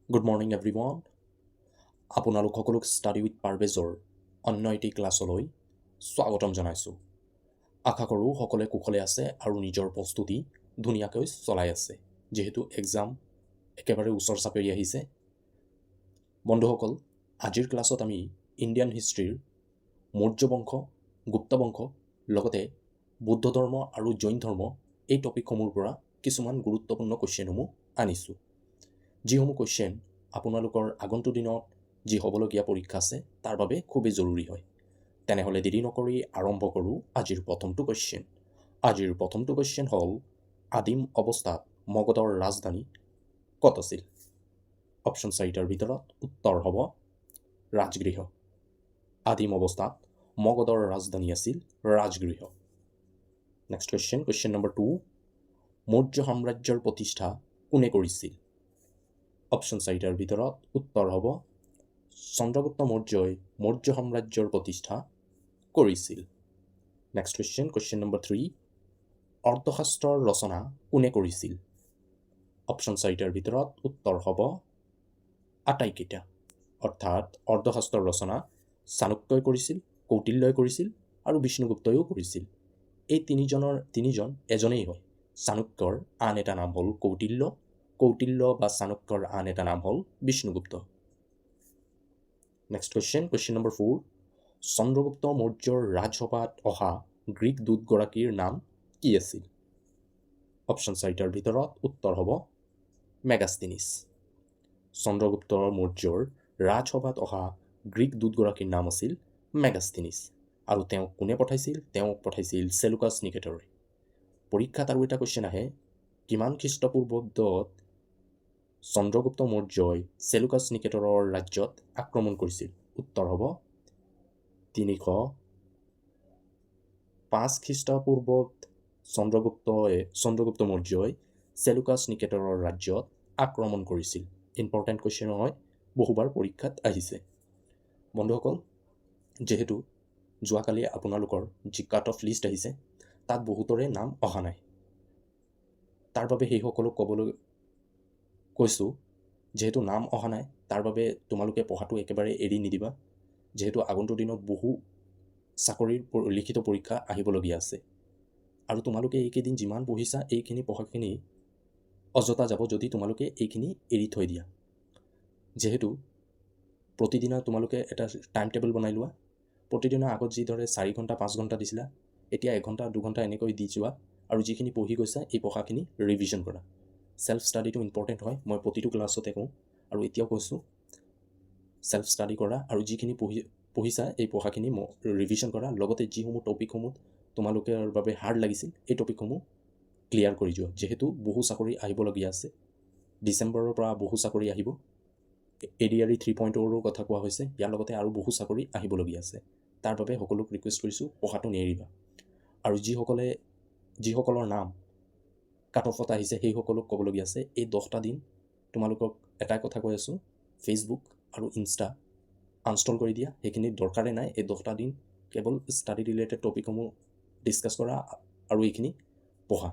Good morning everyone. আপোনালোক সকলোক study with পাৰভেজৰ অন্য এটি ক্লাছলৈ স্বাগতম জনাইছোঁ। আশা কৰোঁ সকলোৱে কুশলে আছে আৰু নিজৰ প্ৰস্তুতি ধুনীয়াকৈ চলাই আছে, যিহেতু এক্সাম একেবাৰে ওচৰ চাপি আহিছে। বন্ধুসকল, আজিৰ ক্লাছত আমি ইণ্ডিয়ান হিষ্ট্ৰীৰ মৌৰ্য বংশ, গুপ্ত বংশ, লগতে বৌদ্ধ ধৰ্ম আৰু জৈন ধৰ্ম এই টপিকসমূহৰ পৰা কিছুমান গুৰুত্বপূৰ্ণ কুৱেশ্যনসমূহ আনিছোঁ, যিসমূহ কুৱেশ্যন আপোনালোকৰ আগন্তুক দিনত যি হ'বলগীয়া পৰীক্ষা আছে তাৰ বাবে খুবেই জৰুৰী হয়। তেনেহ'লে দেৰি নকৰি আৰম্ভ কৰোঁ আজিৰ প্ৰথমটো কুৱেশ্যন। আজিৰ প্ৰথমটো কুৱেশ্যন হ'ল, আদিম অৱস্থাত মগধৰ ৰাজধানী ক'ত আছিল? অপশ্যন 4টাৰ ভিতৰত উত্তৰ হ'ব ৰাজগৃহ। আদিম অৱস্থাত মগধৰ ৰাজধানী আছিল Rajagriha. Next question, question number 2, মৌৰ্য সাম্ৰাজ্যৰ প্ৰতিষ্ঠা কোনে কৰিছিল? অপশ্যন 4টাৰ ভিতৰত উত্তৰ হ'ব চন্দ্ৰগুপ্ত মৌৰ্যই মৌৰ্য সাম্ৰাজ্যৰ প্ৰতিষ্ঠা কৰিছিল। নেক্সট কুৱেশ্যন, কুৱেশ্যন নম্বৰ 3, অৰ্থশাস্ত্ৰৰ ৰচনা কোনে কৰিছিল? অপশ্যন 4টাৰ ভিতৰত উত্তৰ হ'ব আটাইকেইটা, অৰ্থাৎ অৰ্থশাস্ত্ৰৰ ৰচনা চাণক্যই কৰিছিল, কৌটিল্যই কৰিছিল আৰু বিষ্ণুগুপ্তইও কৰিছিল। এই তিনিজন এজনেই হয়। চাণক্যৰ আন এটা নাম হ'ল কৌটিল্য বা চাণক্যৰ আন এটা নাম হ'ল Vishnugupta. Next question, question number 4, Chandragupta মৌৰ্যৰ ৰাজসভাত অহা গ্ৰীক দূতগৰাকীৰ নাম কি আছিল? অপশ্যন 4টাৰ ভিতৰত উত্তৰ হ'ব মেগাষ্টিনিছ। চন্দ্ৰগুপ্ত মৌৰ্যৰ ৰাজসভাত অহা গ্ৰীক দূতগৰাকীৰ নাম আছিল মেগাষ্টিনিছ। আৰু তেওঁক কোনে পঠাইছিল? তেওঁক পঠাইছিল চেলুকাছ নিকেটৰে। পৰীক্ষাত আৰু এটা কুৱেশ্যন আহে, কিমান খ্ৰীষ্টপূৰ্বাব্দত চন্দ্ৰগুপ্ত মৌৰ্যই চেলুকাছ নিকেটৰৰ ৰাজ্যত আক্ৰমণ কৰিছিল? উত্তৰ হ'ব 305 খ্ৰীষ্টপূৰ্বত চন্দ্ৰগুপ্ত মৌৰ্যই চেলুকাছ নিকেটৰৰ ৰাজ্যত আক্ৰমণ কৰিছিল। ইম্পৰ্টেণ্ট কুৱেশ্যন হয়, বহুবাৰ পৰীক্ষাত আহিছে। বন্ধুসকল, যিহেতু যোৱাকালি আপোনালোকৰ যি কাট অফ লিষ্ট আহিছে তাত বহুতৰে নাম অহা নাই, তাৰ বাবে সেইসকলক ক'বলৈ কৈছোঁ, যিহেতু নাম অহা নাই তাৰ বাবে তোমালোকে পঢ়াটো একেবাৰে এৰি নিদিবা, যিহেতু আগন্তুক দিনত বহু চাকৰিৰ লিখিত পৰীক্ষা আহিবলগীয়া আছে। আৰু তোমালোকে এইকেইদিন যিমান পঢ়িছা এইখিনি পঢ়াখিনি অযথা যাব যদি তোমালোকে এইখিনি এৰি থৈ দিয়া। যিহেতু প্ৰতিদিনা তোমালোকে এটা টাইম টেবল বনাই লোৱা, প্ৰতিদিনা আগত যিদৰে 4 ঘণ্টা 5 ঘণ্টা দিছিলা এতিয়া 1 ঘণ্টা 2 ঘণ্টা এনেকৈ দি যোৱা, আৰু যিখিনি পঢ়ি গৈছা এই পঢ়াখিনি ৰিভিজন কৰা। চেল্ফ ষ্টাডিটো ইম্পৰ্টেণ্ট হয়, মই প্ৰতিটো ক্লাছতে কওঁ আৰু এতিয়াও কৈছোঁ, চেল্ফ ষ্টাডি কৰা আৰু যিখিনি পঢ়িছা এই পঢ়াখিনি ৰিভিজন কৰা, লগতে যিসমূহ টপিকসমূহ তোমালোকৰ বাবে হাৰ্ড লাগিছিল এই টপিকসমূহ ক্লিয়াৰ কৰি যোৱা। যিহেতু বহু চাকৰি আহিবলগীয়া আছে, ডিচেম্বৰৰ পৰা বহু চাকৰি আহিব, ADRE 3.0ৰ কথা কোৱা হৈছে, ইয়াৰ লগতে আৰু বহু চাকৰি আহিবলগীয়া আছে। তাৰ বাবে সকলোক ৰিকুৱেষ্ট কৰিছোঁ পঢ়াটো নেৰিবা। আৰু যিসকলৰ নাম কাট অফত আহিছে সেইসকলক ক'বলগীয়া আছে, এই 10টা দিন তোমালোকক এটাই কথা কৈ আছোঁ, ফেচবুক আৰু ইনষ্টা আনষ্টল কৰি দিয়া। সেইখিনি দৰকাৰেই নাই। এই 10টা দিন কেৱল ষ্টাডি ৰিলেটেড টপিকসমূহ ডিছকাছ কৰা আৰু এইখিনি পঢ়া।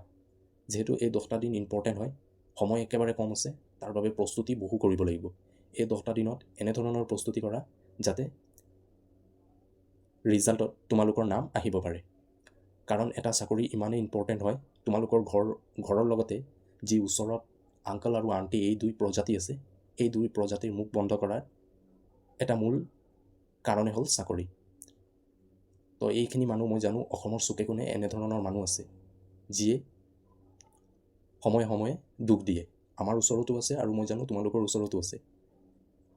যিহেতু এই 10টা দিন ইম্পৰ্টেণ্ট হয়, সময় একেবাৰে কম আছে, তাৰ বাবে প্ৰস্তুতি বহু কৰিব লাগিব। এই 10টা দিনত এনেধৰণৰ প্ৰস্তুতি কৰা যাতে ৰিজাল্টত তোমালোকৰ নাম আহিব পাৰে। কাৰণ এটা চাকৰি ইমানেই ইম্পৰ্টেণ্ট হয়, তোমালোকৰ ঘৰৰ লগতে যি ওচৰত আংকল আৰু আণ্টি এই 2 প্ৰজাতি আছে, এই 2 প্ৰজাতিৰ মুখ বন্ধ কৰাৰ এটা মূল কাৰণে হ'ল চাকৰি। তো এইখিনি মানুহ মই জানো অসমৰ চুকে কোণে এনেধৰণৰ মানুহ আছে যিয়ে সময়ে সময়ে দুখ দিয়ে। আমাৰ ওচৰতো আছে আৰু মই জানো তোমালোকৰ ওচৰতো আছে।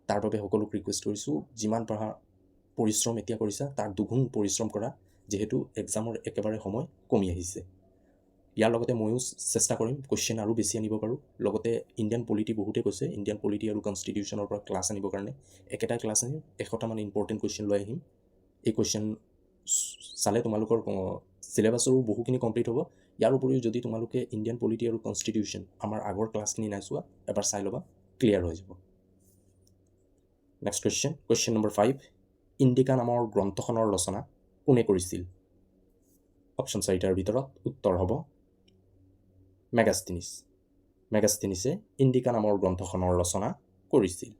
তাৰ বাবে সকলোক ৰিকুৱেষ্ট কৰিছোঁ, যিমান পাৰা পৰিশ্ৰম এতিয়া কৰিছা তাৰ দুগুণ পৰিশ্ৰম কৰা, যিহেতু এক্সামৰ একেবাৰে সময় কমি আহিছে। ইয়াৰ লগতে ময়ো চেষ্টা কৰিম কুৱেশ্যন আৰু বেছি আনিব পাৰোঁ। লগতে ইণ্ডিয়ান পলিটি বহুতে কৈছে ইণ্ডিয়ান পলিটি আৰু কনষ্টিটিউশ্যনৰ পৰা ক্লাছ আনিবৰ কাৰণে, একেটাই ক্লাছ আনিম, 100টামান ইম্পৰ্টেণ্ট কুৱেশ্যন লৈ আহিম। এই কুৱেশ্যন চালে তোমালোকৰ চিলেবাছৰো বহুখিনি কমপ্লিট হ'ব। ইয়াৰ উপৰিও যদি তোমালোকে ইণ্ডিয়ান পলিটি আৰু কনষ্টিটিউশ্যন আমাৰ আগৰ ক্লাছখিনি নাই চোৱা, এবাৰ চাই ল'বা, ক্লিয়াৰ হৈ যাব। Next question, question number 5, Indica নামৰ গ্ৰন্থখনৰ ৰচনা কোনে কৰিছিল? অপশ্যন 4টাৰ ভিতৰত উত্তৰ হ'ব মেগাষ্টিনিছ। মেগাষ্টিনিছে ইণ্ডিকা নামৰ গ্ৰন্থখনৰ ৰচনা কৰিছিল।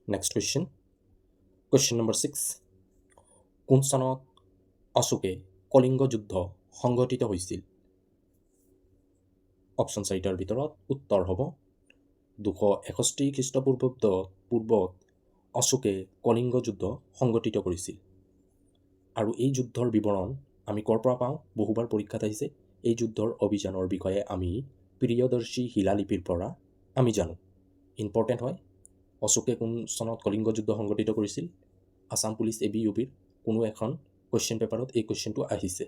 নেক্সট কুৱেশ্যন নম্বৰ 6, কোন চনত অশোকে কলিংগ যুদ্ধ সংঘটিত হৈছিল? অপশ্যন 4টাৰ ভিতৰত উত্তৰ হ'ব 261 খ্ৰীষ্টপূৰ্বাব্দত অশোকে কলিংগ যুদ্ধ সংঘটিত কৰিছিল। আৰু এই যুদ্ধৰ বিৱৰণ আমি ক'ৰ পৰা পাওঁ? বহুবাৰ পৰীক্ষাত আহিছে। এই যুদ্ধৰ অভিযানৰ বিষয়ে আমি প্ৰিয়দৰ্শী শিলালিপিৰ পৰা আমি জানো। ইম্পৰ্টেণ্ট হয়। অশোকে কোন চনত কলিংগ যুদ্ধ সংঘটিত কৰিছিল? আছাম পুলিচ ABUBৰ কোনো এখন কুৱেশ্যন পেপাৰত এই কুৱেশ্যনটো আহিছে।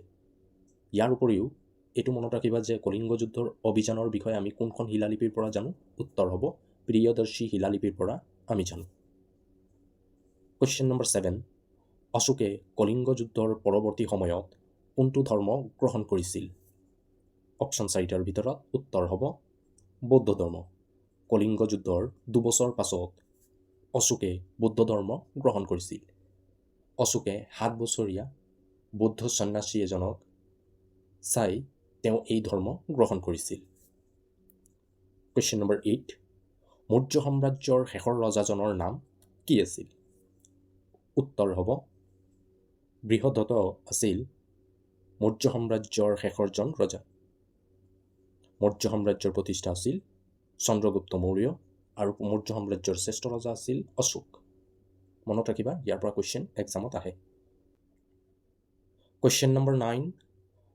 ইয়াৰ উপৰিও এইটো মনত ৰাখিবা যে কলিংগ যুদ্ধৰ অভিযানৰ বিষয়ে আমি কোনখন শিলালিপিৰ পৰা জানো? উত্তৰ হ'ব প্ৰিয়দৰ্শী শিলালিপিৰ পৰা আমি জানো। কুৱেশ্যন নম্বৰ 7, অশোকে কলিংগ যুদ্ধৰ পৰৱৰ্তী সময়ত কোনটো ধৰ্ম গ্ৰহণ কৰিছিল? অপশ্যন 4টাৰ ভিতৰত উত্তৰ হ'ব বৌদ্ধ ধৰ্ম। কলিংগ যুদ্ধৰ 2 বছৰ পাছত অশোকে বৌদ্ধ ধৰ্ম গ্ৰহণ কৰিছিল। অশোকে 7 বছৰীয়া বৌদ্ধ সন্ন্যাসী এজনক চাই তেওঁ এই ধৰ্ম গ্ৰহণ কৰিছিল। কুৱেশ্যন নম্বৰ 8, মৌৰ্য সাম্ৰাজ্যৰ শেষৰ ৰজাজনৰ নাম কি আছিল? উত্তৰ হ'ব বৃহদ্ৰথ আছিল মৌৰ্য সাম্ৰাজ্যৰ শেষৰজন ৰজা। মৌৰ্য সাম্ৰাজ্যৰ প্ৰতিষ্ঠা আছিল চন্দ্ৰগুপ্ত মৌৰ্য আৰু মৌৰ্য সাম্ৰাজ্যৰ শ্ৰেষ্ঠ ৰজা আছিল অশোক। মনত ৰাখিবা, ইয়াৰ পৰা কুৱেশ্যন এক্সামত আহে। কুৱেশ্যন নম্বৰ 9,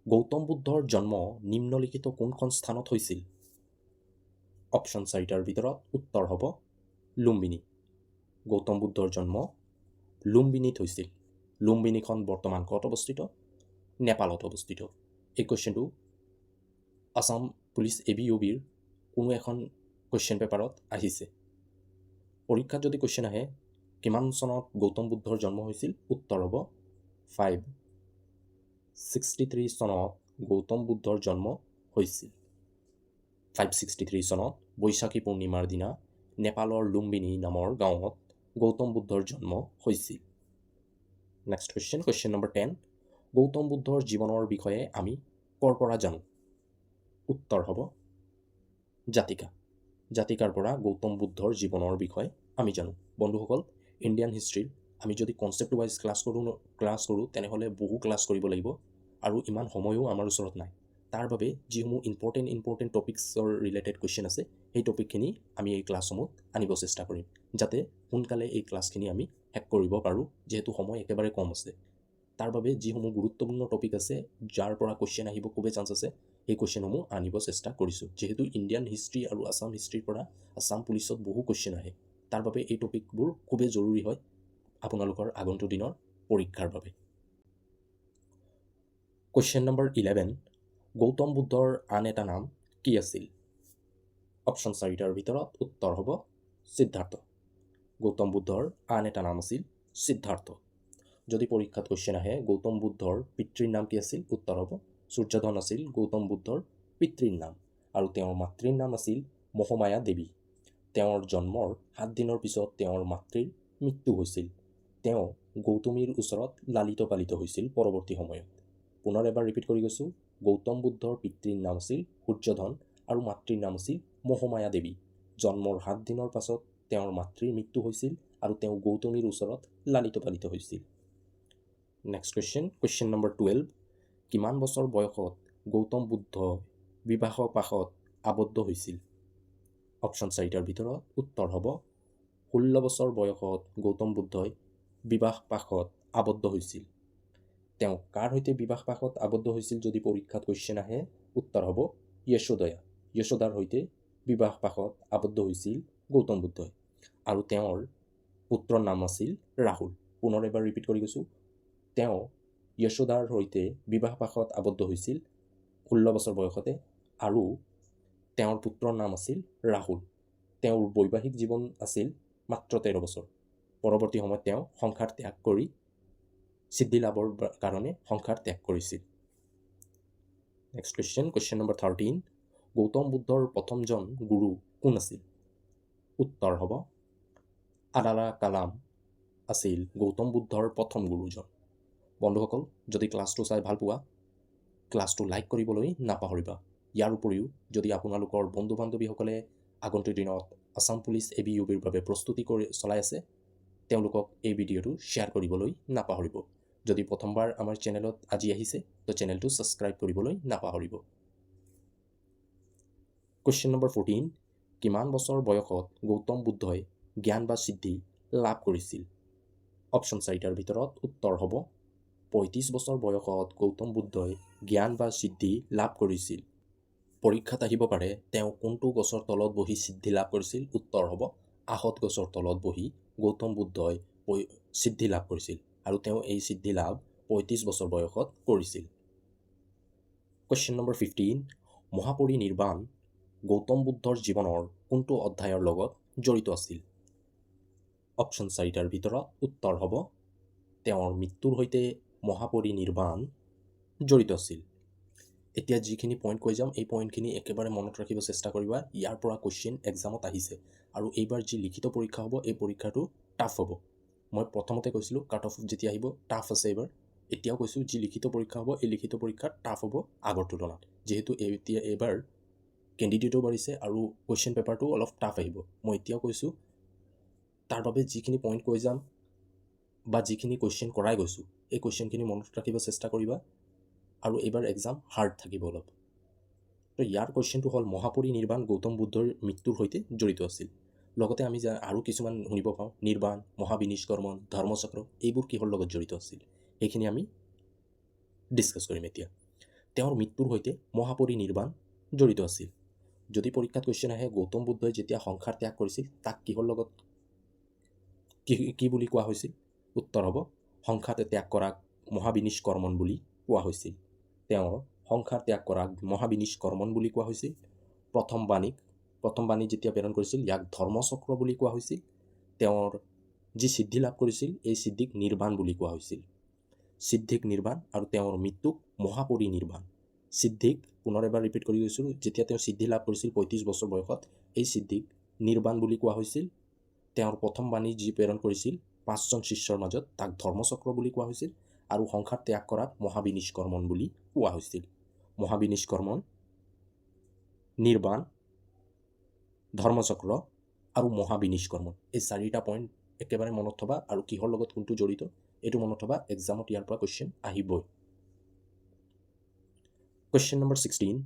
গৌতম বুদ্ধৰ জন্ম নিম্নলিখিত কোনখন স্থানত হৈছিল? অপশ্যন 4টাৰ ভিতৰত উত্তৰ হ'ব লুম্বিনী। গৌতম বুদ্ধৰ জন্ম লুম্বিনীত হৈছিল। লুম্বিনীখন বৰ্তমান ক'ত অৱস্থিত? নেপালত অৱস্থিত। এই কুৱেশ্যনটো আছাম পুলিচ ABUBৰ কোনো এখন কুৱেশ্যন পেপাৰত আহিছে। পৰীক্ষাত যদি কুৱেশ্যন আহে কিমান চনত গৌতম বুদ্ধৰ জন্ম হৈছিল? উত্তৰ হ'ব 563 চনত গৌতম বুদ্ধৰ জন্ম হৈছিল। 563 চনত বৈশাখী পূৰ্ণিমাৰ দিনা নেপালৰ লুম্বিনী নামৰ গাঁৱত গৌতম বুদ্ধৰ জন্ম হৈছিল। নেক্সট কুৱেশ্যন নম্বৰ 10, গৌতম বুদ্ধৰ জীৱনৰ বিষয়ে আমি ক'ৰ পৰা জানো? উত্তৰ হ'ব জাতিকা। জাতিকাৰ পৰা গৌতম বুদ্ধৰ জীৱনৰ বিষয়ে আমি জানো। বন্ধুসকল, ইণ্ডিয়ান হিষ্ট্ৰীৰ আমি যদি কনচেপ্ট ৱাইজ ক্লাছ কৰোঁ তেনেহ'লে বহু ক্লাছ কৰিব লাগিব আৰু ইমান সময়ো আমাৰ ওচৰত নাই। তাৰ বাবে যিসমূহ ইম্পৰ্টেণ্ট টপিকছৰ ৰিলেটেড কুৱেশ্যন আছে সেই টপিকখিনি আমি এই ক্লাছসমূহত আনিব চেষ্টা কৰিম, যাতে সোনকালে এই ক্লাছখিনি আমি শেষ কৰিব পাৰোঁ, যিহেতু সময় একেবাৰে কম আছে। তাৰ বাবে যিসমূহ গুৰুত্বপূৰ্ণ টপিক আছে যাৰ পৰা কুৱেশ্যন আহিব খুবেই চান্স আছে, সেই কুৱেশ্যনসমূহ আনিব চেষ্টা কৰিছোঁ। যিহেতু ইণ্ডিয়ান হিষ্ট্ৰী আৰু আছাম হিষ্ট্ৰীৰ পৰা আছাম পুলিচত বহু কুৱেশ্যন আহে, তাৰ বাবে এই টপিকবোৰ খুবেই জৰুৰী হয় আপোনালোকৰ আগন্তুক দিনৰ পৰীক্ষাৰ বাবে। কুৱেশ্যন নম্বৰ 11, গৌতম বুদ্ধৰ আন এটা নাম কি আছিল? অপশ্যন 4টাৰ ভিতৰত উত্তৰ হ'ব সিদ্ধাৰ্থ। গৌতম বুদ্ধৰ আন এটা নাম আছিল সিদ্ধাৰ্থ। যদি পৰীক্ষাত কুৱেশ্যন আহে গৌতম বুদ্ধৰ পিতৃৰ নাম কি আছিল? উত্তৰ হ'ব সূৰ্যধন আছিল গৌতম বুদ্ধৰ পিতৃৰ নাম আৰু তেওঁৰ মাতৃৰ নাম আছিল মহামায়া দেৱী। তেওঁৰ জন্মৰ 7 দিনৰ পিছত তেওঁৰ মাতৃৰ মৃত্যু হৈছিল। তেওঁ গৌতমীৰ ওচৰত লালিত পালিত হৈছিল পৰৱৰ্তী সময়ত। পুনৰ এবাৰ ৰিপিট কৰি গৈছোঁ, গৌতম বুদ্ধৰ পিতৃৰ নাম আছিল সূৰ্যধন আৰু মাতৃৰ নাম আছিল মহামায়া দেৱী। জন্মৰ 7 দিনৰ পাছত তেওঁৰ মাতৃৰ মৃত্যু হৈছিল আৰু তেওঁ গৌতমীৰ ওচৰত লালিত পালিত হৈছিল। নেক্সট কুৱেশ্যন নম্বৰ 12, কিমান বছৰ বয়সত গৌতম বুদ্ধ বিবাহ পাশত আবদ্ধ হৈছিল? অপশ্যন 4টাৰ ভিতৰত উত্তৰ হ'ব 16 বছৰ বয়সত গৌতম বুদ্ধই বিবাহ পাশত আবদ্ধ হৈছিল। তেওঁ কাৰ সৈতে বিবাহ পাশত আবদ্ধ হৈছিল যদি পৰীক্ষাত কুৱেশ্যন আহে? উত্তৰ হ'ব যশোদাৰ সৈতে বিবাহ পাশত আবদ্ধ হৈছিল গৌতম বুদ্ধই আৰু তেওঁৰ পুত্ৰৰ নাম আছিল ৰাহুল। পুনৰ এবাৰ ৰিপিট কৰি গৈছোঁ, তেওঁ যশোদাৰ সৈতে বিবাহ পাশত আবদ্ধ হৈছিল 16 বছৰ বয়সতে আৰু তেওঁৰ পুত্ৰৰ নাম আছিল ৰাহুল। তেওঁৰ বৈবাহিক জীৱন আছিল মাত্ৰ 13 বছৰ। পৰৱৰ্তী সময়ত তেওঁ সংসাৰ ত্যাগ কৰি সিদ্ধি লাভৰ কাৰণে সংসাৰ ত্যাগ কৰিছিল। নেক্সট কুৱেশ্যন নম্বৰ 13, গৌতম বুদ্ধৰ প্ৰথমজন গুৰু কোন আছিল? উত্তৰ হ'ব আদালা কালাম আছিল গৌতম বুদ্ধৰ প্ৰথম গুৰুজন। বন্ধুসকল, যদি ক্লাছটো চাই ভাল পোৱা ক্লাছটো লাইক কৰিবলৈ নাপাহৰিবা। ইয়াৰ উপৰিও যদি আপোনালোকৰ বন্ধু বান্ধৱীসকলে আগন্তুক দিনত আছাম পুলিচ ABUBৰ বাবে প্ৰস্তুতি চলাই আছে তেওঁলোকক এই ভিডিঅ'টো শ্বেয়াৰ কৰিবলৈ নাপাহৰিব। যদি প্ৰথমবাৰ আমাৰ চেনেলত আজি আহিছে তো চেনেলটো ছাবস্ক্ৰাইব কৰিবলৈ নাপাহৰিব। কুৱেশ্যন নম্বৰ 14, কিমান বছৰ বয়সত গৌতম বুদ্ধই জ্ঞান বা সিদ্ধি লাভ কৰিছিল? অপশ্যন 4টাৰ ভিতৰত উত্তৰ হ'ব 35 বছৰ বয়সত গৌতম বুদ্ধই জ্ঞান বা সিদ্ধি লাভ কৰিছিল। পৰীক্ষাত আহিব পাৰে তেওঁ কোনটো গছৰ তলত বহি সিদ্ধি লাভ কৰিছিল? উত্তৰ হ'ব আহত গছৰ তলত বহি গৌতম বুদ্ধই সিদ্ধি লাভ কৰিছিল আৰু তেওঁ এই সিদ্ধি লাভ 35 বছৰ বয়সত কৰিছিল। কুৱেশ্যন নম্বৰ 15, মহাপৰিনিৰ্বাণ গৌতম বুদ্ধৰ জীৱনৰ কোনটো অধ্যায়ৰ লগত জড়িত আছিল? অপশ্যন 4টাৰ ভিতৰত উত্তৰ হ'ব তেওঁৰ মৃত্যুৰ সৈতে মহাপৰিনিৰ্বাণ জড়িত আছিল। এতিয়া যিখিনি পইণ্ট কৈ যাম এই পইণ্টখিনি একেবাৰে মনত ৰাখিব চেষ্টা কৰিবা। ইয়াৰ পৰা কুৱেশ্যন এক্সামত আহিছে আৰু এইবাৰ যি লিখিত পৰীক্ষা হ'ব এই পৰীক্ষাটো টাফ হ'ব। মই প্ৰথমতে কৈছিলোঁ কাট অফ যেতিয়া আহিব টাফ আছে এইবাৰ। এতিয়াও কৈছোঁ যি লিখিত পৰীক্ষা হ'ব এই লিখিত পৰীক্ষা টাফ হ'ব আগৰ তুলনাত, যিহেতু এইবাৰ কেণ্ডিডেটো বাঢ়িছে আৰু কুৱেশ্যন পেপাৰটো অলপ টাফ আহিব। মই এতিয়াও কৈছোঁ তাৰ বাবে যিখিনি পইণ্ট কৈ যাম বা যিখিনি কুৱেশ্যন কৰাই গৈছোঁ এই কুৱেশ্যনখিনি মনত ৰাখিব চেষ্টা কৰিবা আৰু এইবাৰ এক্সাম হাৰ্ড থাকিব অলপ। তো ইয়াৰ কুৱেশ্যনটো হ'ল মহাপৰিনিৰ্বাণ গৌতম বুদ্ধৰ মৃত্যুৰ সৈতে জড়িত আছিল। লগতে আমি আৰু কিছুমান শুনিব পাওঁ নিৰ্বাণ, মহাবিনিষ্কৰ্মণ, ধৰ্মচক্ৰ, এইবোৰ কিহৰ লগত জড়িত আছিল সেইখিনি আমি ডিছকাছ কৰিম এতিয়া। তেওঁৰ মৃত্যুৰ সৈতে মহাপৰিনিৰ্বাণ জড়িত আছিল। যদি পৰীক্ষাত কুৱেশ্যন আহে গৌতম বুদ্ধই যেতিয়া সংসাৰ ত্যাগ কৰিছিল তাক কিহৰ লগত কি বুলি কোৱা হৈছিল? উত্তৰ হ'ব সংসাৰ ত্যাগ কৰাক মহাবিনিষ্কৰ্মণ বুলি কোৱা হৈছিল। তেওঁৰ সংসাৰ ত্যাগ কৰাক মহাবিনিষ্কৰ্মণ বুলি কোৱা হৈছিল। প্ৰথম বাণী যেতিয়া প্ৰেৰণ কৰিছিল ইয়াক ধৰ্মচক্ৰ বুলি কোৱা হৈছিল। তেওঁৰ যি সিদ্ধি লাভ কৰিছিল এই সিদ্ধিক নিৰ্বাণ বুলি কোৱা হৈছিল। সিদ্ধিক নিৰ্বাণ আৰু তেওঁৰ মৃত্যুক মহাপৰিনিৰ্বাণ। সিদ্ধিক পুনৰ এবাৰ ৰিপিট কৰি গৈছোঁ, যেতিয়া তেওঁ সিদ্ধি লাভ কৰিছিল 35 বছৰ বয়সত এই সিদ্ধিক নিৰ্বাণ বুলি কোৱা হৈছিল। তেওঁৰ প্ৰথম বাণী যি প্ৰেৰণ কৰিছিল 5জন শিষ্যৰ মাজত তাক ধৰ্মচক্ৰ বুলি কোৱা হৈছিল আৰু সংসাৰ ত্যাগ কৰাক মহাবিনিষ্কৰ্মণ বুলি কোৱা হৈছিল। মহাবিনিষ্কৰ্মণ, নিৰ্বাণ, ধৰ্মচক্ৰ আৰু মহাবিনিষ্কৰ্মণ এই 4টা পইণ্ট একেবাৰে মনত থবা আৰু কিহৰ লগত কোনটো জড়িত এইটো মনত থবা। এক্সামত ইয়াৰ পৰা কুৱেশ্যন আহিবই। কুৱেশ্যন নম্বৰ 16,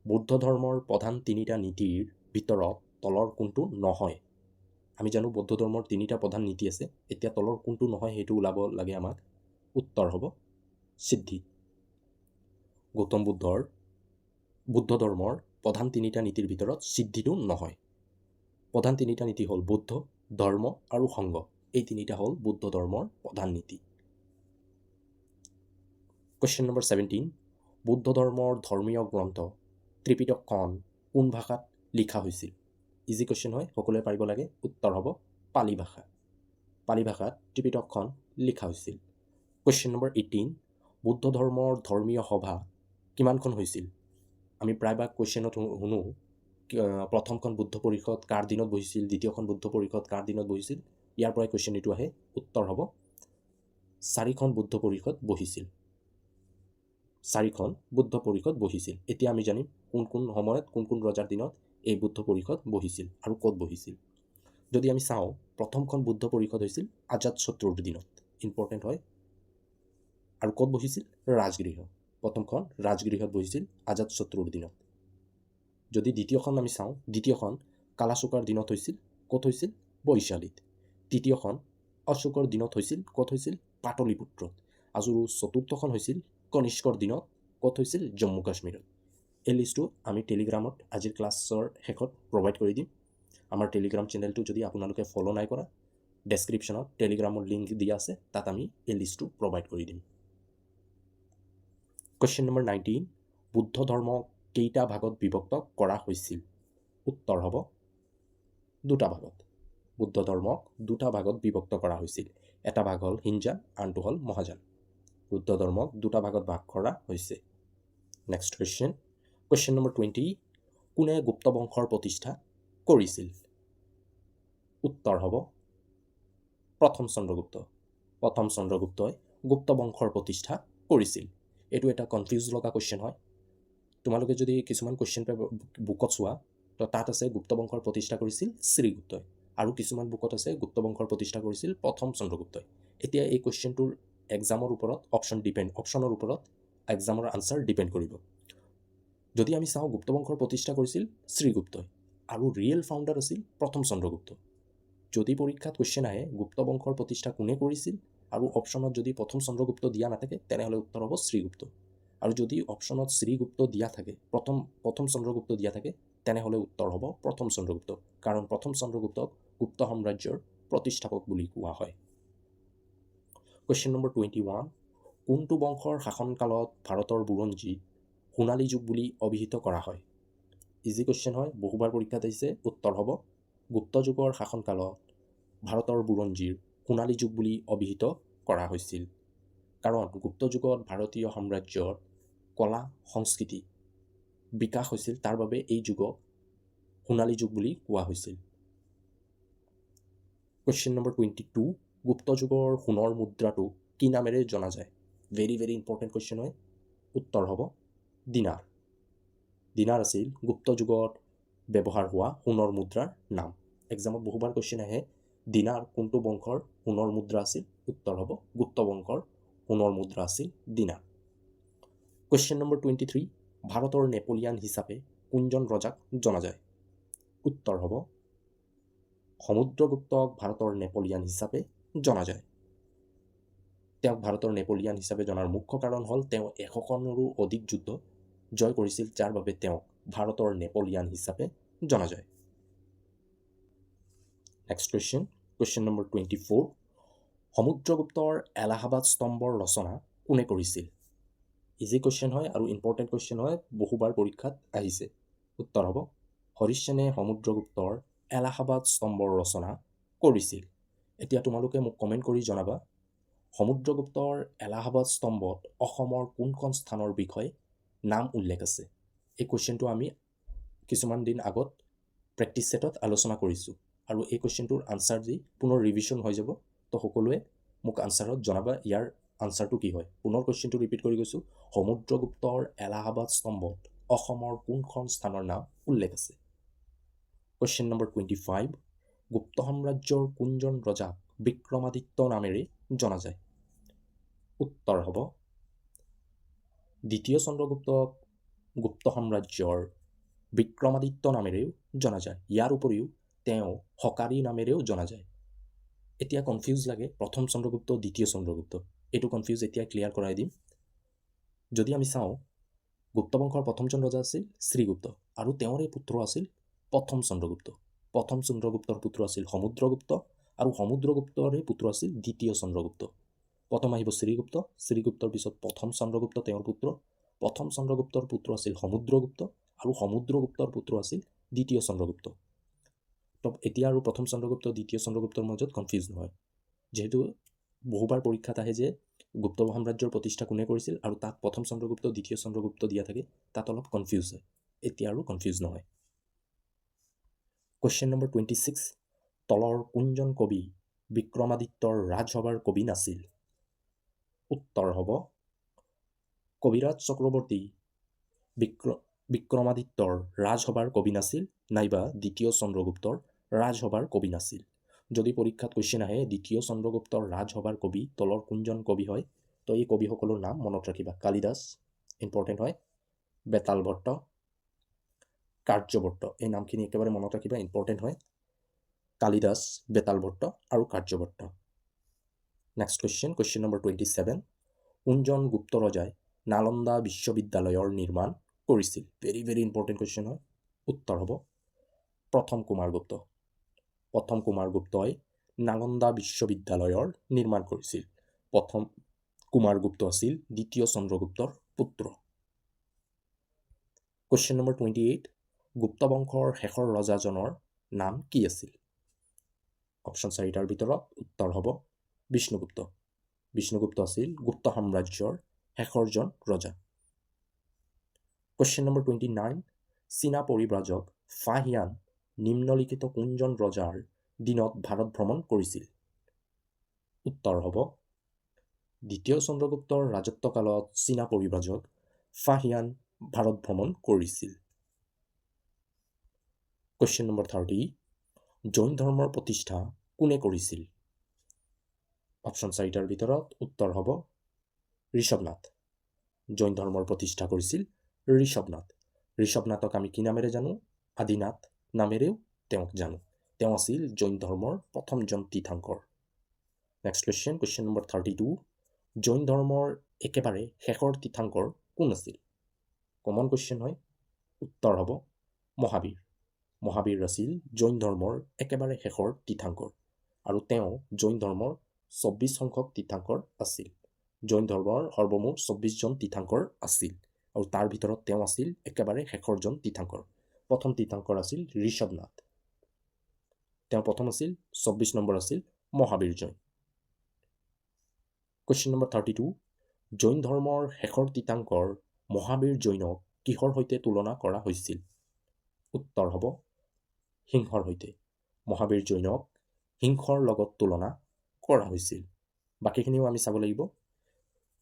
বৌদ্ধ ধৰ্মৰ প্ৰধান 3টা নীতিৰ ভিতৰত তলৰ কোনটো নহয়? আমি জানো বৌদ্ধ ধৰ্মৰ 3টা প্ৰধান নীতি আছে। এতিয়া তলৰ কোনটো নহয় সেইটো ওলাব লাগে আমাক। উত্তৰ হ'ব সিদ্ধি। গৌতম বুদ্ধ ধৰ্মৰ প্ৰধান 3টা নীতিৰ ভিতৰত সিদ্ধিটো নহয়। প্ৰধান 3টা নীতি হ'ল বৌদ্ধ, ধৰ্ম আৰু সংঘ। এই 3টা হ'ল বৌদ্ধ ধৰ্মৰ প্ৰধান নীতি। কুৱেশ্যন নম্বৰ 17, বৌদ্ধ ধৰ্মৰ ধৰ্মীয় গ্ৰন্থ ত্ৰিপিটকখন কোন ভাষাত লিখা হৈছিল? ইজি কুৱেশ্যন হয়, সকলোৱে পাৰিব লাগে। উত্তৰ হ'ব পালি ভাষা। পালি ভাষাত ত্ৰিপিটকখন লিখা হৈছিল। কুৱেশ্যন নম্বৰ 18, বৌদ্ধ ধৰ্মৰ ধৰ্মীয় সভা কিমানখন হৈছিল? আমি প্ৰায়ভাগ কুৱেশ্যনত শুনো প্ৰথমখন বুদ্ধ পৰিষদ কাৰ দিনত বহিছিল, দ্বিতীয়খন বুদ্ধ পৰিষদ কাৰ দিনত বহিছিল। ইয়াৰ পৰাই কুৱেশ্যন এইটো আহে। উত্তৰ হ'ব 4খন বুদ্ধ পৰিষদ বহিছিল। 4খন বুদ্ধ পৰিষদ বহিছিল। এতিয়া আমি জানিম কোন কোন সময়ত কোন কোন ৰজাৰ দিনত এই বুদ্ধ পৰিষদ বহিছিল আৰু ক'ত বহিছিল। যদি আমি চাওঁ প্ৰথমখন বুদ্ধ পৰিষদ হৈছিল আজাদ শত্ৰুৰ দিনত, ইম্পৰ্টেণ্ট হয়। আৰু ক'ত বহিছিল? ৰাজগৃহ। প্ৰথমখন ৰাজগৃহত বহিছিল আজাদ শত্ৰুৰ দিনত। যদি দ্বিতীয়খন আমি চাওঁ, দ্বিতীয়খন কালাচোকাৰ দিনত হৈছিল। ক'ত হৈছিল? বৈশালীত। তৃতীয়খন অশোকৰ দিনত হৈছিল। ক'ত হৈছিল? পাটলিপুত্ৰত। আৰু চতুৰ্থখন হৈছিল কনিষ্কৰ দিনত। ক'ত হৈছিল? জম্মু কাশ্মীৰত। এই লিষ্টটো আমি টেলিগ্ৰামত আজিৰ ক্লাছৰ শেষত প্ৰভাইড কৰি দিম। আমাৰ টেলিগ্ৰাম চেনেলটো যদি আপোনালোকে ফ'ল' নাই কৰা ডেছক্ৰিপশ্যনত টেলিগ্ৰামৰ লিংক দিয়া আছে, তাত আমি এই লিষ্টটো প্ৰভাইড কৰি দিম। কুৱেশ্যন নম্বৰ 19, বুদ্ধ ধৰ্ম কেইটা ভাগত বিভক্ত কৰা হৈছিল? উত্তৰ হ'ব 2টা ভাগত। বুদ্ধ ধৰ্মক 2টা ভাগত বিভক্ত কৰা হৈছিল। এটা ভাগ হ'ল হিনজান, আনটো হ'ল মহাযান। বুদ্ধ ধৰ্মক 2টা ভাগত ভাগ কৰা হৈছে। নেক্সট কুৱেশ্যন, কুৱেশ্যন নম্বৰ 20, কোনে গুপ্ত বংশৰ প্ৰতিষ্ঠা কৰিছিল? উত্তৰ হ'ব প্ৰথম চন্দ্ৰগুপ্ত। প্ৰথম চন্দ্ৰগুপ্তই গুপ্ত বংশৰ প্ৰতিষ্ঠা কৰিছিল। এইটো এটা কনফিউজ লগা কুৱেশ্যন হয়। তোমালোকে যদি কিছুমান কুৱেশ্যন পেপাৰ বুকত চোৱা তো তাত আছে গুপ্ত বংশৰ প্ৰতিষ্ঠা কৰিছিল শ্ৰীগুপ্তই, আৰু কিছুমান বুকত আছে গুপ্ত বংশৰ প্ৰতিষ্ঠা কৰিছিল প্ৰথম চন্দ্ৰগুপ্তই। এতিয়া এই কুৱেশ্যনটোৰ এক্সামৰ ওপৰত অপশ্যনৰ ওপৰত এক্সামৰ আনচাৰ ডিপেণ্ড কৰিব। যদি আমি চাওঁ গুপ্ত বংশৰ প্ৰতিষ্ঠা কৰিছিল শ্ৰীগুপ্তই, আৰু ৰিয়েল ফাউণ্ডাৰ আছিল প্ৰথম চন্দ্ৰগুপ্ত। যদি পৰীক্ষাত কুৱেশ্যন আহে গুপ্ত বংশৰ প্ৰতিষ্ঠা কোনে কৰিছিল আৰু অপশ্যনত যদি প্ৰথম চন্দ্ৰগুপ্ত দিয়া নাথাকে তেনেহ'লে উত্তৰ হ'ব শ্ৰীগুপ্ত, আৰু যদি অপশ্যনত শ্ৰীগুপ্ত দিয়া থাকে প্ৰথম চন্দ্ৰগুপ্ত দিয়া থাকে তেনেহ'লে উত্তৰ হ'ব প্ৰথম চন্দ্ৰগুপ্ত, কাৰণ প্ৰথম চন্দ্ৰগুপ্তক গুপ্ত সাম্ৰাজ্যৰ প্ৰতিষ্ঠাপক বুলি কোৱা হয়। কুৱেশ্যন নম্বৰ 21, কোনটো বংশৰ শাসনকালত ভাৰতৰ বুৰঞ্জী সোণালী যুগ বুলি অভিহিত কৰা হয়? ইজি কুৱেশ্যন হয়, বহুবাৰ পৰীক্ষাত আহিছে। উত্তৰ হ'ব গুপ্ত যুগৰ শাসনকালত ভাৰতৰ বুৰঞ্জীৰ সোণালী যুগ বুলি অভিহিত কৰা হৈছিল, কাৰণ গুপ্ত যুগত ভাৰতীয় সাম্ৰাজ্যৰ কলা সংস্কৃতি বিকাশ হৈছিল, তাৰ বাবে এই যুগক সোণালী যুগ বুলি কোৱা হৈছিল। কুৱেশ্যন নম্বৰ 22, গুপ্ত যুগৰ সোণৰ মুদ্ৰাটো কি নামেৰে জনা যায়? ভেৰি ভেৰি ইম্পৰ্টেণ্ট কুৱেশ্যন হয়। উত্তৰ হ'ব দিনাৰ। দিনাৰ আছিল গুপ্ত যুগত ব্যৱহাৰ হোৱা সোণৰ মুদ্ৰাৰ নাম। এক্সামত বহুবাৰ কুৱেশ্যন আহে দিনাৰ কোনটো বংশৰ সোণৰ মুদ্ৰা আছিল? উত্তৰ হ'ব গুপ্ত বংশৰ সোণৰ মুদ্ৰা আছিল দিনাৰ। কুৱেশ্যন নম্বৰ 23, ভাৰতৰ নেপোলিয়ান হিচাপে কোনজন ৰজাক জনা যায়? উত্তৰ হ'ব সমুদ্ৰগুপ্তক ভাৰতৰ নেপোলিয়ান হিচাপে জনা যায়। তেওঁক ভাৰতৰ নেপোলিয়ান হিচাপে জনাৰ মুখ্য কাৰণ হ'ল তেওঁ 100খনৰো অধিক যুদ্ধ জয় কৰিছিল, যাৰ বাবে তেওঁক ভাৰতৰ নেপোলিয়ান হিচাপে জনা যায়। নেক্সট কুৱেশ্যন নম্বৰ 24, সমুদ্ৰগুপ্তৰ এলাহাবাদ স্তম্ভৰ ৰচনা কোনে কৰিছিল? ইজি কুৱেশ্যন হয় আৰু ইম্পৰ্টেণ্ট কুৱেশ্যন হয়, বহুবাৰ পৰীক্ষাত আহিছে। উত্তৰ হ'ব হৰিশ সেনে সমুদ্ৰগুপ্তৰ এলাহাবাদ স্তম্ভৰ ৰচনা কৰিছিল। এতিয়া তোমালোকে মোক কমেণ্ট কৰি জনাবা সমুদ্ৰগুপ্তৰ এলাহাবাদ স্তম্ভত অসমৰ কোনখন স্থানৰ বিষয়ে নাম উল্লেখ আছে? এই কুৱেশ্যনটো আমি কিছুমান দিন আগত প্ৰেক্টিছ ছেটত আলোচনা কৰিছোঁ, আৰু এই কুৱেশ্যনটোৰ আনচাৰ দি পুনৰ ৰিভিজন হৈ যাব। তো সকলোৱে মোক আনচাৰত জনাবা ইয়াৰ আনচাৰটো কি হয়। পুনৰ কুৱেশ্যনটো ৰিপিট কৰি গৈছোঁ, সমুদ্ৰগুপ্তৰ এলাহাবাদ স্তম্ভত অসমৰ কোনখন স্থানৰ নাম উল্লেখ আছে? কুৱেশ্যন নম্বৰ 25, গুপ্ত সাম্ৰাজ্যৰ কোনজন ৰজাক বিক্ৰমাদিত্য নামেৰে জনা যায়? উত্তৰ হ'ব দ্বিতীয় চন্দ্ৰগুপ্তক গুপ্ত সাম্ৰাজ্যৰ বিক্ৰমাদিত্য নামেৰেও জনা যায়। ইয়াৰ উপৰিও তেওঁ হকাৰী নামেৰেও জনা যায়। এতিয়া কনফিউজ লাগে প্ৰথম চন্দ্ৰগুপ্ত দ্বিতীয় চন্দ্ৰগুপ্ত, এইটো কনফিউজ এতিয়া ক্লিয়াৰ কৰাই দিম। যদি আমি চাওঁ গুপ্ত বংশৰ প্ৰথমজন ৰজা আছিল শ্ৰীগুপ্ত, আৰু তেওঁৰে পুত্ৰ আছিল প্ৰথম চন্দ্ৰগুপ্ত। প্ৰথম চন্দ্ৰগুপ্তৰ পুত্ৰ আছিল সমুদ্ৰগুপ্ত, আৰু সমুদ্ৰগুপ্তৰে পুত্ৰ আছিল দ্বিতীয় চন্দ্ৰগুপ্ত। প্ৰথম আহিব শ্ৰীগুপ্ত, শ্ৰীগুপ্তৰ পিছত প্ৰথম চন্দ্ৰগুপ্ত তেওঁৰ পুত্ৰ, প্ৰথম চন্দ্ৰগুপ্তৰ পুত্ৰ আছিল সমুদ্ৰগুপ্ত, আৰু সমুদ্ৰগুপ্তৰ পুত্ৰ আছিল দ্বিতীয় চন্দ্ৰগুপ্ত। তো এতিয়া আৰু প্ৰথম চন্দ্ৰগুপ্ত দ্বিতীয় চন্দ্ৰগুপ্তৰ মাজত কনফিউজ নহয়, যিহেতু বহুবাৰ পৰীক্ষাত আহে যে গুপ্ত সাম্ৰাজ্যৰ প্ৰতিষ্ঠা কোনে কৰিছিল, আৰু তাত প্ৰথম চন্দ্ৰগুপ্ত দ্বিতীয় চন্দ্ৰগুপ্ত দিয়া থাকে, তাত অলপ কনফিউজ হয়। এতিয়া আৰু কনফিউজ নহয়। কুৱেশ্যন নম্বৰ 26, তলৰ কোনজন কবি বিক্ৰমাদিত্যৰ ৰাজসভাৰ কবি নাছিল? উত্তৰ হ'ব কবিৰাজ চক্ৰৱৰ্তী বিক্ৰমাদিত্যৰ ৰাজসভাৰ কবি নাছিল, নাইবা দ্বিতীয় চন্দ্ৰগুপ্তৰ ৰাজসভাৰ কবি নাছিল। যদি পৰীক্ষাত কুৱেশ্যন আহে দ্বিতীয় চন্দ্ৰগুপ্তৰ ৰাজসভাৰ কবি তলৰ কোনজন কবি হয়, তো এই কবিসকলৰ নাম মনত ৰাখিবা। কালিদাস ইম্পৰ্টেণ্ট হয়, বেতাল ভট্ট, কাৰ্যভট্ট, এই নামখিনি একেবাৰে মনত ৰাখিবা, ইম্পৰ্টেণ্ট হয়। কালিদাস, বেতাল ভট্ট আৰু কাৰ্যভট্ট। নেক্সট কুৱেশ্যন নম্বৰ 27, কোনজন গুপ্ত ৰজাই নালন্দা বিশ্ববিদ্যালয়ৰ নিৰ্মাণ কৰিছিল? ভেৰি ভেৰি ইম্পৰ্টেণ্ট কুৱেশ্যন হয়। উত্তৰ হ'ব প্ৰথম কুমাৰগুপ্ত। প্ৰথম কুমাৰগুপ্তই নালন্দা বিশ্ববিদ্যালয়ৰ নিৰ্মাণ কৰিছিল। প্ৰথম কুমাৰগুপ্ত আছিল দ্বিতীয় চন্দ্ৰগুপ্তৰ পুত্ৰ। কুৱেশ্যন নম্বৰ 28, গুপ্ত বংশৰ শেষৰ ৰজাজনৰ নাম কি আছিল? অপশ্যন 4টাৰ ভিতৰত উত্তৰ হ'ব বিষ্ণুগুপ্ত। বিষ্ণুগুপ্ত আছিল গুপ্ত সাম্ৰাজ্যৰ শেষৰজন ৰজা। কুৱেশ্যন নম্বৰ 29, চীনা পৰিব্ৰাজক ফাহিয়ান নিম্নলিখিত কোনজন ৰজাৰ দিনত ভাৰত ভ্ৰমণ কৰিছিল? উত্তৰ হ'ব দ্বিতীয় চন্দ্ৰগুপ্তৰ ৰাজত্বকালত চীনা পৰিব্ৰাজক ফাহিয়ান ভাৰত ভ্ৰমণ কৰিছিল। কুৱেশ্যন নম্বৰ 30 জৈন ধৰ্মৰ প্ৰতিষ্ঠা কোনে কৰিছিল অপশ্যন 4টাৰ ভিতৰত উত্তৰ হ'ব ঋষভনাথ জৈন ধৰ্মৰ প্ৰতিষ্ঠা কৰিছিল ঋষভনাথক আমি কি নামেৰে জানো আদিনাথ নামেৰেও তেওঁক জানো তেওঁ আছিল জৈন ধৰ্মৰ প্ৰথমজন তীৰ্থংকৰ নেক্সট কুৱেশ্যন নম্বৰ 32 জৈন ধৰ্মৰ একেবাৰে শেষৰ তীৰ্থংকৰ কোন আছিল কমন কুৱেশ্যন হয় উত্তৰ হ'ব মহাবীৰ আছিল জৈন ধৰ্মৰ একেবাৰে শেষৰ তীৰ্থংকৰ আৰু তেওঁ জৈন ধৰ্মৰ 24 সংখ্যক তীৰ্থংকৰ আছিল জৈন ধৰ্মৰ সৰ্বমুঠ 24জন তীৰ্থংকৰ আছিল আৰু তাৰ ভিতৰত তেওঁ আছিল একেবাৰে শেষৰজন তীৰ্থংকৰ প্ৰথম তীৰ্থংকৰ আছিল ঋষভনাথ তেওঁ প্ৰথম আছিল 24 নম্বৰ আছিল মহাবীৰ জৈন কুৱেশ্যন নম্বৰ 32 জৈন ধৰ্মৰ শেষৰ তীৰ্থংকৰ মহাবীৰ জৈনক কিহৰ সৈতে তুলনা কৰা হৈছিল উত্তৰ হ'ব সিংহৰ সৈতে মহাবীৰ জৈনক সিংহৰ লগত তুলনা কৰা হৈছিল বাকীখিনিও আমি চাব লাগিব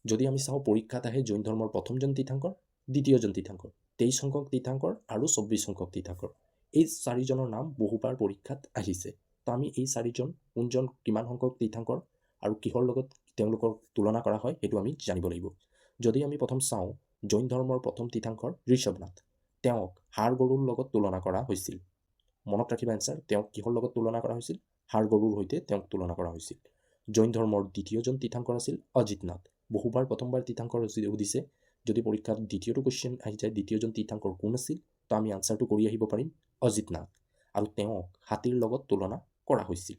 যদি আমি চাওঁ পৰীক্ষাত আহে জৈন ধৰ্মৰ প্ৰথমজন তীৰ্থংকৰ দ্বিতীয়জন তীৰ্থংকৰ 23 সংখ্যক তীৰ্থংকৰ আৰু 24 সংখ্যক তীৰ্থংকৰ এই চাৰিজনৰ নাম বহুবাৰ পৰীক্ষাত আহিছে তো আমি এই চাৰিজন কোনজন কিমান সংখ্যক তীৰ্থংকৰ আৰু কিহৰ লগত তেওঁলোকৰ তুলনা কৰা হয় সেইটো আমি জানিব লাগিব যদি আমি প্ৰথম চাওঁ জৈন ধৰ্মৰ প্ৰথম তীৰ্থংকৰ ঋষভনাথ তেওঁক হাড় গৰুৰ লগত তুলনা কৰা হৈছিল মনত ৰাখিবা এনসাৰ তেওঁক কিহৰ লগত তুলনা কৰা হৈছিল হাড় গৰুৰ সৈতে তেওঁক তুলনা কৰা হৈছিল জৈন ধৰ্মৰ দ্বিতীয়জন তীৰ্থংকৰ আছিল অজিতনাথ বহুবাৰ প্ৰথমবাৰ তীৰ্থংকৰ সুধিছে যদি পৰীক্ষাত দ্বিতীয়টো কুৱেশ্যন আহি যায় দ্বিতীয়জন তীৰ্থংকৰ কোন আছিল তো আমি আনসাৰটো কৰি আহিব পাৰিম অজিতনাথ আৰু তেওঁক হাতীৰ লগত তুলনা কৰা হৈছিল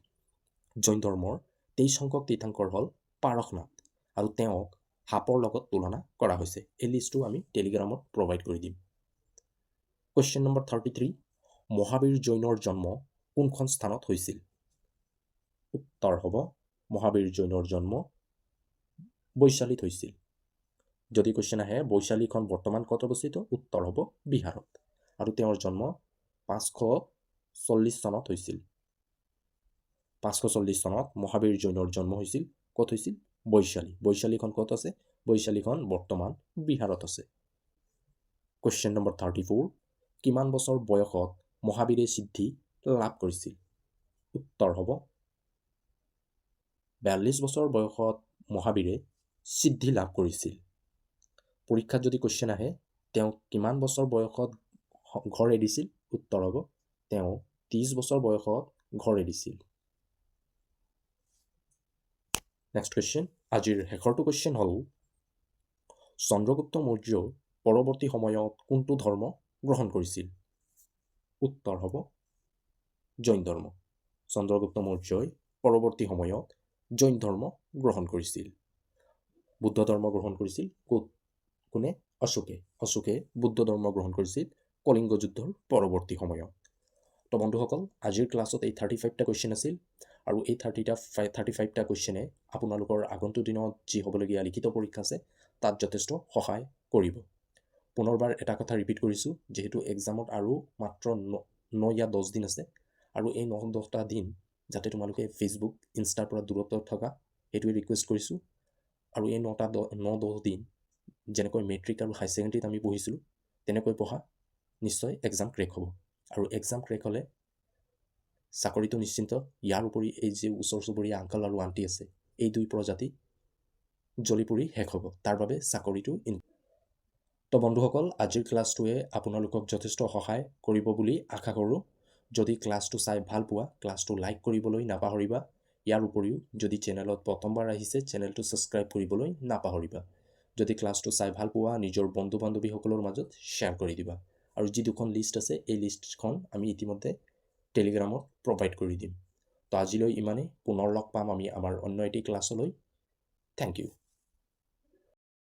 জৈন ধৰ্মৰ 23 সংখ্যক তীৰ্থংকৰ হ'ল পাৰশনাথ আৰু তেওঁক সাপৰ লগত তুলনা কৰা হৈছে এই লিষ্টটো আমি টেলিগ্ৰামত প্ৰভাইড কৰি দিম কুৱেশ্যন নম্বৰ 33 মহাবীৰ জৈনৰ জন্ম কোনখন স্থানত হৈছিল উত্তৰ হ'ব মহাবীৰ জৈনৰ জন্ম বৈশালীত হৈছিল যদি কুৱেশ্যন আহে বৈশালীখন বৰ্তমান ক'ত অৱস্থিত উত্তৰ হ'ব বিহাৰত আৰু তেওঁৰ জন্ম 540 চনত হৈছিল 540 চনত মহাবীৰ জৈনৰ জন্ম হৈছিল ক'ত হৈছিল বৈশালীখন ক'ত আছে বৈশালীখন বৰ্তমান বিহাৰত আছে কুৱেশ্যন নম্বৰ 34 কিমান বছৰ বয়সত মহাবীৰে সিদ্ধি লাভ কৰিছিল উত্তৰ হ'ব 42 বছৰ বয়সত মহাবীৰে সিদ্ধি লাভ কৰিছিল পৰীক্ষাত যদি কুৱেশ্যন আহে তেওঁ কিমান বছৰ বয়সত ঘৰ এৰিছিল উত্তৰ হ'ব তেওঁ 30 বছৰ বয়সত ঘৰ এৰিছিল নেক্সট কুৱেশ্যন আজিৰ শেষৰটো কুৱেশ্যন হ'ল চন্দ্ৰগুপ্ত মৌৰ্য পৰৱৰ্তী সময়ত কোনটো ধৰ্ম গ্ৰহণ কৰিছিল উত্তৰ হ'ব জৈন ধৰ্ম চন্দ্ৰগুপ্ত মৌৰ্যই পৰৱৰ্তী সময়ত জৈন ধৰ্ম গ্ৰহণ কৰিছিল বুদ্ধ ধৰ্ম গ্ৰহণ কৰিছিল কোনে অশোকে বুদ্ধ ধৰ্ম গ্ৰহণ কৰিছিল কলিংগ যুদ্ধৰ পৰৱৰ্তী সময়ত তো বন্ধুসকল আজিৰ ক্লাছত এই 35টা কুৱেশ্যন আছিল আৰু এই 35টা কুৱেশ্যনে আপোনালোকৰ আগন্তুক দিনত যি হ'বলগীয়া লিখিত পৰীক্ষা আছে তাত যথেষ্ট সহায় কৰিব পুনৰবাৰ এটা কথা ৰিপিট কৰিছোঁ যেহেতু এক্সামত আৰু মাত্ৰ 9 या 10 দিন আছে আৰু এই 9-10টা দিন যাতে তোমালোকে ফেচবুক ইনষ্টাৰ পৰা দূৰত থকা এইটোৱে ৰিকুৱেষ্ট কৰিছোঁ আৰু এই 9-10 দিন যেনেকৈ মেট্ৰিক আৰু হাই ছেকেণ্ডেৰীত আমি পঢ়িছিলোঁ তেনেকৈ পঢ়া নিশ্চয় এক্সাম ক্ৰেক হ'ব আৰু এক্সাম ক্ৰেক হ'লে চাকৰিটো নিশ্চিন্ত ইয়াৰ উপৰি এই যে ওচৰ চুবুৰীয়া আংকল আৰু আণ্টি আছে এই দুই প্ৰজাতি জ্বলি পৰি শেষ হ'ব তাৰ বাবে চাকৰিটো তো বন্ধুসকল আজিৰ ক্লাছটোৱে আপোনালোকক যথেষ্ট সহায় কৰিব বুলি আশা কৰোঁ যদি ক্লাছটো চাই ভাল পোৱা ক্লাছটো লাইক কৰিবলৈ নাপাহৰিবা ইয়াৰ উপৰিও যদি চেনেলত প্ৰথমবাৰ আহিছে চেনেলটো ছাবস্ক্ৰাইব কৰিবলৈ নাপাহৰিবা যদি ক্লাছটো চাই ভাল পোৱা নিজৰ বন্ধু বান্ধৱীসকলৰ মাজত শ্বেয়াৰ কৰি দিবা আৰু যি দুখন লিষ্ট আছে এই লিষ্টখন আমি ইতিমধ্যে টেলিগ্ৰামত প্ৰভাইড কৰি দিম তো আজিলৈ ইমানেই পুনৰ লগ পাম আমি আমাৰ অন্য এটি ক্লাছলৈ থ্যাংক ইউ